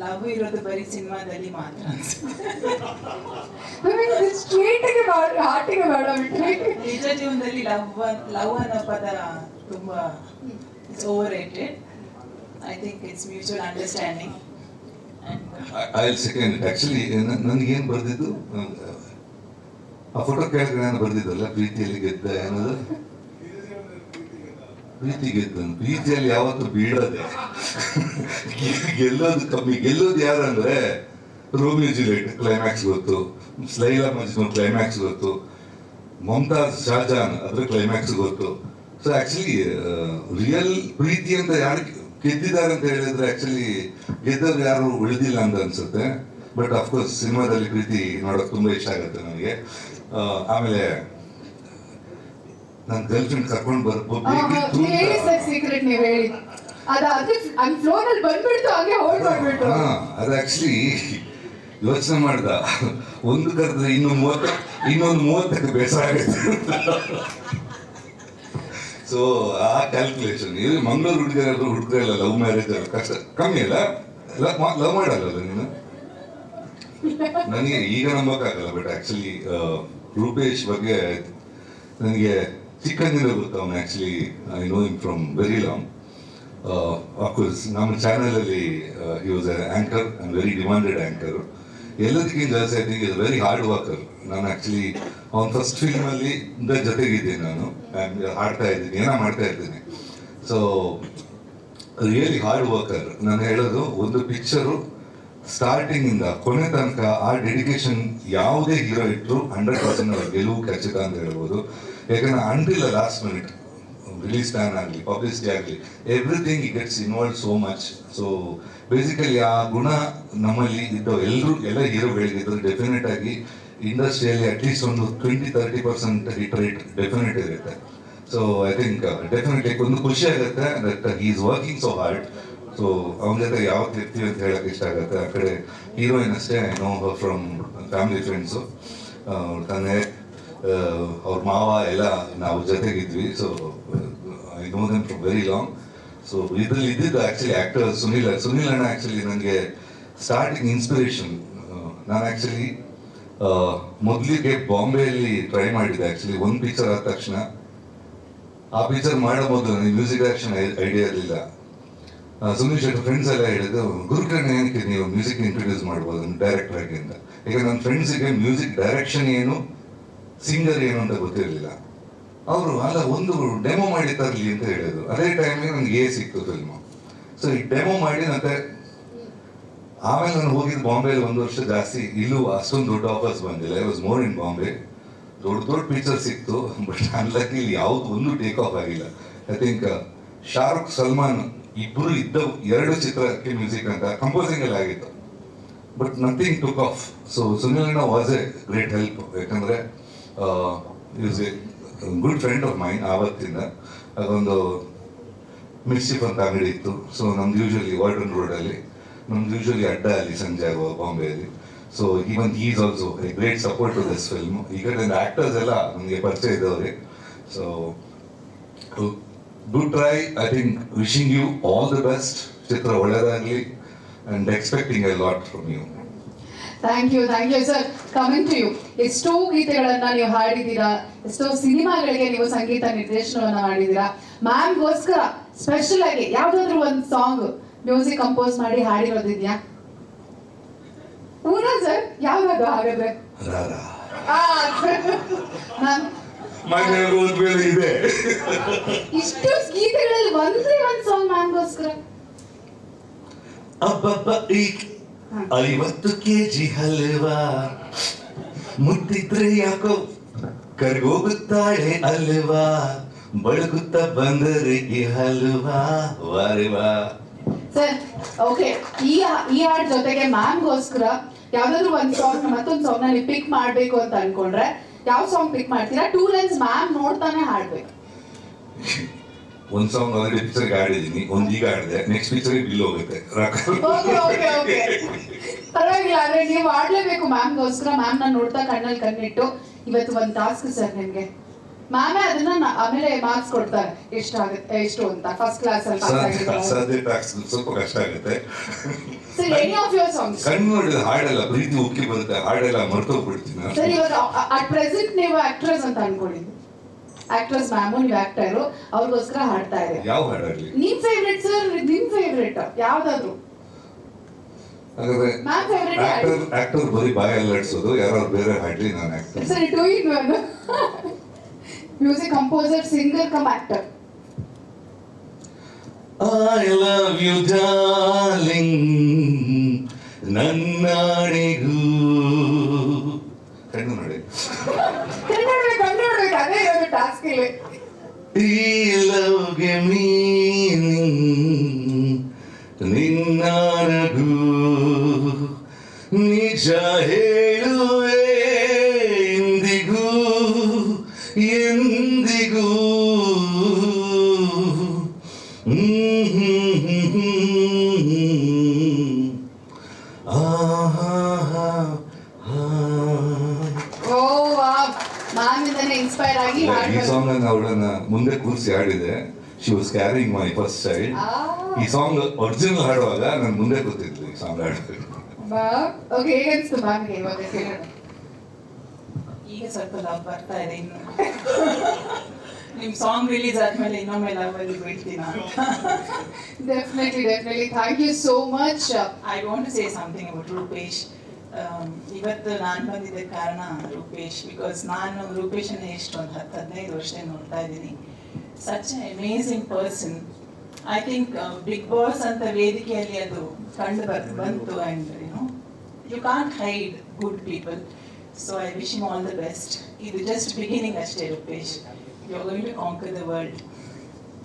Love ಇರೋದು ಬರೀ ಸಿನಿಮಾದಲ್ಲಿ ಮಾತ್ರ ನಿಜ ಜೀವನದಲ್ಲಿ ಲವ್ ಅನ್ನೋ ಪದ ತುಂಬಾ it's over rated. I think it's mutual understanding. I second actually ನನಗೇನು ಬರ್ದಿದ್ದು ಆ ಫೋಟೋ ಕೆಳಗೆ ನಾನು ಬರ್ದಿದ್ದಲ್ಲ, ಪ್ರೀತಿಯಲ್ಲಿ ಗೆದ್ದ ಅನ್ನೋದು. ಪ್ರೀತಿ ಗೆದ್ದನು, ಪ್ರೀತಿಯಲ್ಲಿ ಯಾವತ್ತು ಬೀಳದೆ ಗೆಲ್ಲೋದು ಕಮ್ಮಿ. ಗೆಲ್ಲೋದು ಯಾರಂದ್ರೆ ರೋಮಿಯೋ ಜೂಲಿಯಟ್ ಕ್ಲೈಮ್ಯಾಕ್ಸ್ ಗೊತ್ತು, ಲೈಲಾ ಮಜ್ನು ಕ್ಲೈಮ್ಯಾಕ್ಸ್ ಗೊತ್ತು, ಮಮತಾಜ್ ಶಾಜಾನ್ ಅದ್ರ ಕ್ಲೈಮ್ಯಾಕ್ಸ್ ಗೊತ್ತು. ಸೊ ಆಕ್ಚುಲಿ ರಿಯಲ್ ಪ್ರೀತಿ ಅಂತ ಯಾರು ಗೆದ್ದಿದ್ದಾರೆ ಅಂತ ಹೇಳಿದ್ರೆ ಆಕ್ಚುಲಿ ಗೆದ್ದವ್ರು ಯಾರು ಉಳಿದಿಲ್ಲ ಅಂತ ಅನ್ಸುತ್ತೆ. ಬಟ್ ಅಫ್ಕೋರ್ಸ್ ಸಿನಿಮಾದಲ್ಲಿ ಪ್ರೀತಿ ನೋಡೋಕೆ ತುಂಬಾ ಇಷ್ಟ ಆಗುತ್ತೆ ನನಗೆ. ಆಮೇಲೆ ನನ್ನ ಗರ್ಲ್ ಫ್ರೆಂಡ್ ಕರ್ಕೊಂಡು ಅದು ಆಕ್ಚುಲಿ ಯೋಚನೆ ಮಾಡ್ದ, ಒಂದು ಕರೆದ್ರೆ ಇನ್ನೊಂದು 30ಕ್ಕೆ ಬೇಸರ ಆಗುತ್ತೆ. ಸೊ ಆ ಕ್ಯಾಲ್ಕುಲೇಷನ್ ಇದು ಮಂಗಳೂರು ಹುಡುಗರೆಲ್ಲ ಲವ್ ಮ್ಯಾರೇಜ್ ಅಲ್ಲ ಕಷ್ಟ ಕಮ್ಮಿ ಅಲ್ಲ, ಲವ್ ಮಾಡಲ್ಲ ನೀನು. ನನಗೆ ಈಗ ನಂಬಕ್ಕಾಗಲ್ಲ, ಬಟ್ ಆಕ್ಚುಲಿ ರೂಪೇಶ್ ಬಗ್ಗೆ ನನಗೆ ಚಿಕ್ಕಂದಿನ ಗೊತ್ತು. ಅವನು actually I know him from very long. Of course ನಮ್ಮ ಚಾನಲಲ್ಲಿ he was anchor and very demanded anchor. ಎಲ್ಲದಕ್ಕಿಂತ ಜಾಸ್ತಿ I think is very hard worker. ನಾನು ಆಕ್ಚುಲಿ ಅವ್ನ ಫಸ್ಟ್ ಫಿಲ್ಮಲ್ಲಿ ಜೊತೆಗಿದ್ದೀನಿ, ನಾನು ಹಾಡ್ತಾ ಇದ್ದೀನಿ, ಏನೋ ಮಾಡ್ತಾ ಇದ್ದೀನಿ. So really hard worker. ನಾನು ಹೇಳೋದು, ಒಂದು ಪಿಕ್ಚರು ಸ್ಟಾರ್ಟಿಂಗ್ ಇಂದ ಕೊನೆ ತನಕ ಆ ಡೆಡಿಕೇಶನ್ ಯಾವುದೇ ಹೀರೋ ಇಟ್ಟರು 100% ಗೆಲುವು ಖಚಿತ ಅಂತ ಹೇಳ್ಬೋದು. ಯಾಕಂದ್ರೆ until last minute release plan ಆಗಲಿ, ಪಬ್ಲಿಸಿಟಿ ಆಗಲಿ, everything gets involve so much. So basically ಆ ಗುಣ ನಮ್ಮಲ್ಲಿ ಇದ್ದವು ಎಲ್ಲ ಹೀರೋಗಳಿಗಿದ್ರು ಡೆಫಿನೆಟ್ ಆಗಿ ಇಂಡಸ್ಟ್ರಿಯಲ್ಲಿ ಅಟ್ಲೀಸ್ಟ್ ಒಂದು 20-30% ಹಿಟ್ ರೇಟ್ ಡೆಫಿನೆಟ್ ಇರುತ್ತೆ. ಸೊ ಐ ಥಿಂಕ್ ಡೆಫಿನೆಟ್ಲಿ ಒಂದು ಖುಷಿ ಆಗುತ್ತೆ that he is working so hard. So ಅವನ ಜೊತೆ ಯಾವತ್ತು ಇರ್ತೀವಿ ಅಂತ ಹೇಳಕ್ ಇಷ್ಟ ಆಗುತ್ತೆ. ಆ ಕಡೆ ಹೀರೋಯಿನ್ ಅಷ್ಟೇ, I know from family friends, ತಂದೆ ಅವ್ರ ಮಾವ ಎಲ್ಲ ನಾವು ಜೊತೆಗಿದ್ವಿ. So I know them from very long. So ಇದ್ರಲ್ಲಿ ಇದ್ದಿದ್ದು ಆ್ಯಕ್ಚುಲಿ ಆ್ಯಕ್ಟರ್ ಸುನಿಲ್ ಅಣ್ಣ ಆ್ಯಕ್ಚುಲಿ ನನಗೆ ಸ್ಟಾರ್ಟಿಂಗ್ ಇನ್ಸ್ಪಿರೇಷನ್. ನಾನು ಆ್ಯಕ್ಚುಲಿ ಮೊದಲಿಗೆ ಬಾಂಬೆಯಲ್ಲಿ ಟ್ರೈ ಮಾಡಿದ್ದೆ. ಆ್ಯಕ್ಚುಲಿ ಒಂದು ಪಿಕ್ಚರ್ ಆದ ತಕ್ಷಣ ಆ ಪಿಕ್ಚರ್ ಮಾಡೋ ಮೊದಲು ನನಗೆ ಮ್ಯೂಸಿಕ್ ಡೈರೆಕ್ಷನ್ ಐಡಿಯಾ ಇರಲಿಲ್ಲ. ಸುನಿಲ್ ಶೆಟ್ಟಿ ಫ್ರೆಂಡ್ಸ್ ಎಲ್ಲ ಹೇಳಿದ್ರು, ಗುರುಕರ್ಣ ಏನಕ್ಕೆ ನೀವು ಮ್ಯೂಸಿಕ್ ಇಂಟ್ರೊಡ್ಯೂಸ್ ಮಾಡ್ಬೋದು ಡೈರೆಕ್ಟರ್ ಆಗಿ ಅಂತ. ಈಗ ನನ್ನ ಫ್ರೆಂಡ್ಸಿಗೆ ಮ್ಯೂಸಿಕ್ ಡೈರೆಕ್ಷನ್ ಏನು, ಸಿಂಗರ್ ಏನು ಅಂತ ಗೊತ್ತಿರಲಿಲ್ಲ. ಅವರು ಅಲ್ಲ ಒಂದು ಡೆಮೋ ಮಾಡಿ ತರಲಿ ಅಂತ ಹೇಳಿದ್ರು. ಅದೇ ಟೈಮಿಗೆ ನನಗೆ ಸಿಕ್ತು ಫಿಲ್ಮು. ಸೊ ಈ ಡೆಮೋ ಮಾಡಿ ಮತ್ತೆ ಆಮೇಲೆ ನಾನು ಹೋಗಿದ್ದು ಬಾಂಬೆಲಿ 1 ವರ್ಷ ಜಾಸ್ತಿ. ಇಲ್ಲೂ ಅಷ್ಟೊಂದು ದೊಡ್ಡ ಆಫರ್ಸ್ ಬಂದಿಲ್ಲ. I was more in Bombay. ದೊಡ್ಡ ಪಿಕ್ಚರ್ ಸಿಕ್ತು, ಬಟ್ ಅನ್ಲಕ್ಕಿ ಇಲ್ಲಿ ಯಾವ್ದು ಒಂದು ಟೇಕ್ ಆಫ್ ಆಗಿಲ್ಲ. ಐ ಥಿಂಕ್ ಶಾರುಖ್ ಸಲ್ಮಾನ್ ಇಬ್ಬರು ಇದ್ದವು 2 ಚಿತ್ರಕ್ಕೆ ಮ್ಯೂಸಿಕ್ ಅಂತ ಕಂಪೋಸಿಂಗ್ ಎಲ್ಲ ಆಗಿತ್ತು, but nothing took off. So Sunil ಅಣ್ಣ ವಾಸ್ ಎ ಗ್ರೇಟ್ ಹೆಲ್ಪ್. ಯಾಕಂದ್ರೆ is a good friend of mine. ಆವತ್ತಿಂದ ಅದೊಂದು ಮಿರ್ಚಿಫ್ ಅಂತ ಅಂಗಡಿ ಇತ್ತು. ಸೊ ನಮ್ದು ಯೂಶಲಿ ವಾರ್ಡನ್ ರೋಡಲ್ಲಿ, ನಮ್ದು ಯೂಶಲಿ ಅಡ್ಡ ಅಲ್ಲಿ ಸಂಜೆ ಆಗುವ ಬಾಂಬೆಯಲ್ಲಿ. So even he is also a great support to this film. ಈಗ ಆಕ್ಟರ್ಸ್ ಎಲ್ಲ ನನಗೆ ಪರಿಚಯ ಇದ್ದವ್ರೆ. So good try. I think wishing you all the best. ಚಿತ್ರ ಒಳ್ಳೆಯದಾಗಲಿ and expecting a lot from you. Thank you sir. Coming to you, ಎಷ್ಟೋ ಗೀತೆಗಳನ್ನ ನೀವು ಹಾಡಿದ್ದೀರಾ, ಎಷ್ಟೋ ಸಿನಿಮಾಗಳಿಗೆ ನೀವು ಸಂಗೀತ ನಿರ್ದೇಶನವನ್ನ ಮಾಡಿದ್ದೀರಾ. ಮ್ಯಾಮ್ಗೋಸ್ಕರ ಸ್ಪೆಷಲ್ ಆಗಿ ಯಾವ್ದಾದ್ರು ಒಂದು ಸಾಂಗ್ ಮ್ಯೂಸಿಕ್ ಕಂಪೋಸ್ ಮಾಡಿ ಹಾಡಿರೋದಿದ್ಯಾ? ಪೂರ್ಣ ಸರ್, ಯಾವ್ದು ಹಾಗಾದ್ರೆ? ಇಷ್ಟು ಗೀತೆಗಳಲ್ಲಿ ಒಂದೇ ಒಂದು ಸಾಂಗ್ ಮ್ಯಾಮ್ಗೋಸ್ಕರ. 50 kg ಹಲ್ವಾ ಮುಟ್ಟಿದ್ರೆ ಯಾಕೋ ಕರ್ಗೋಗುತ್ತಾಳೆ ಅಲ್ವಾ, ಬಳಗುತ್ತ ಬಂದರೆ ಈ ಹಲ್ವಾ ವಾರವಾ. ಸರ್ ಓಕೆ, ಈ ಹಾಡ್ ಜೊತೆಗೆ ಮ್ಯಾಮ್ಗೋಸ್ಕರ ಯಾವ್ದಾದ್ರು ಒಂದು ಸಾಂಗ್, ಮತ್ತೊಂದು ಸಾಂಗ್ ನೀವು ಪಿಕ್ ಮಾಡ್ಬೇಕು ಅಂತ ಅನ್ಕೊಂಡ್ರೆ ಯಾವ ಸಾಂಗ್ ಪಿಕ್ ಮಾಡ್ತೀರಾ? 2 ಲೈನ್ಸ್ ಮ್ಯಾಮ್ ನೋಡ್ತಾನೆ ಹಾಡ್ಬೇಕು. ಒಂದು ಸಾಂಗ್ ಆಲ್ರೆಡಿ ಪಿಕ್ಚರ್ಗೆ ಆಡಿದ್ದೀನಿ, ಒಂದು ಈಗ ಆಡಿದೆ, ನೆಕ್ಸ್ಟ್ ಪಿಕ್ಚರ್ಗೆ ಬಿಲ್ ಹೋಗುತ್ತೆ. ಪರವಾಗಿಲ್ಲ, ಆದ್ರೆ ನೀವು ಆಡ್ಲೇಬೇಕು ಮ್ಯಾಮ್ಗೋಸ್ಕರ. ಮ್ಯಾಮ್ ನಾನು ನೋಡ್ತಾ ಕಣ್ಣಲ್ಲಿ ಕಣ್ಣಿಟ್ಟು ಇವತ್ತು ಒಂದು ಟಾಸ್ಕ್ ಸರ್ ನಿಮ್ಗೆ. ಮ್ಯಾಮೇ ಅದನ್ನ ಆಮೇಲೆ ಮಾರ್ಕ್ಸ್ ಕೊಡ್ತಾರೆ ಎಷ್ಟಾಗುತ್ತೆ ಎಷ್ಟು ಅಂತ ಫಸ್ಟ್ ಕ್ಲಾಸ್ ಅಲ್ಲಿ ಪಾಸ್ ಆಗಿದ್ರೆ. ಸಾಧ್ಯ ಸ್ವಲ್ಪ ಕಷ್ಟ ಆಗುತ್ತೆ. Sir any of your songs ಕಣ್ಣು ನೋಡಿದ ಹಾಡೆಲ್ಲ ಪ್ರೀತಿ ಉಕ್ಕಿ ಬರುತ್ತೆ, ಹಾಡೆಲ್ಲ ಮರ್ತೋಗ್ಬಿಡ್ತೀನಿ. ಸರ್ ಇವಾಗ ಅಟ್ ಪ್ರೆಸೆಂಟ್ ನೀವು ಆಕ್ಟ್ರೆಸ್ ಅಂತ ಅನ್ಕೊಂಡಿದ್ದು, ಆಕ್ಟ್ರೆಸ್ ಮ್ಯಾಮು ನೀವು ಆಕ್ಟರ್, ಅವ್ರಿಗೋಸ್ಕರ ಹಾಡ್ತಾ ಇದೆ. ಯಾವ ಹಾಡಾಗ್ಲಿ ನಿಮ್ ಫೇವ್ರೆಟ್ ಸರ್, ನಿಮ್ ಫೇವ್ರೆಟ್ ಯಾವ್ದಾದ್ರು? ಹಾಗಾದ್ರೆ ಮ್ಯಾಮ್ ಫೇವ್ರೆಟ್ ಆಕ್ಟರ್ ಬರೀ ಬಾಯಲ್ಲಿ ಆಡ್ಸೋದು, ಯಾರು ಬೇರೆ ಹಾಡ್ಲಿ ನಾನು actor. Sir two in one, music composer, singer cum actor. I love you darling, ನನ್ನಾಣೆಗೂ. ಕಣ್ಣು ನೋಡಿ, ಕನ್ನಡ ಅದೇ ಇರೋದು ಟಾಸ್ಕ್ ಇಲ್ಲಿ. ಈ ಲವ್ಗೆ ಮೀನಿಂಗ್ ನಿನ್ನಾಣೆಗೂ, ನಿಜ ಹೇಳುವೆ ಎಂದಿಗೂ ಎಂದಿಗೂ. ಮ್ಯಾಮ್ ಇಂದನೇ ಇನ್ಸ್ಪೈರ್ ಆಗಿ ಈ ಸಾಂಗ್ ಅನ್ನ ಅವಳನ್ನ ಮುಂದೆ ಕೂರಿಸಿ ಹಾಡಿದೆ. She was carrying my first child. ಈ ಸಾಂಗ್ ಒರಿಜಿನಲ್ ಹಾಡುವಾಗ ನಾನು ಮುಂದೆ ಕೂತಿದ್ದೆ ಈ ಸಾಂಗ್ ಹಾಡಬೇಕು. ಓಕೆ, ಹೇಗನ್ಸ್ತು ಮ್ಯಾಮ್ಗೆ ಇವಾಗ ಕೇಳೋಣ? ಈಗ ಸ್ವಲ್ಪ ಲವ್ ಬರ್ತಾ ಇದೆ ಇನ್ನು. ನಿಮ್ ಸಾಂಗ್ ರಿಲೀಸ್ ಆದ್ಮೇಲೆ ಇನ್ನೊಮ್ಮೆ ಲವ್ ಅಲ್ಲಿ ಬೀಳ್ತೀನ. Definitely definitely, thank you so much. I want to say something about Rupesh. ಇವತ್ತು ನಾನು ಬಂದಿದ್ದ ಕಾರಣ ರೂಪೇಶ್, ಬಿಕಾಸ್ ನಾನು ರೂಪೇಶನ್ನ ಎಷ್ಟು ಒಂದು 10-15 ವರ್ಷದಿಂದ ನೋಡ್ತಾ ಇದ್ದೀನಿ. Such a amazing person. I think Bigg Boss ಅಂತ ವೇದಿಕೆಯಲ್ಲಿ ಅದು ಕಂಡು ಬಂತು. And you can't hide good people. So I wish him all the best. ಇದು ಜಸ್ಟ್ ಬಿಗಿನಿಂಗ್ ಅಷ್ಟೇ Rupesh. You are going to conquer the world.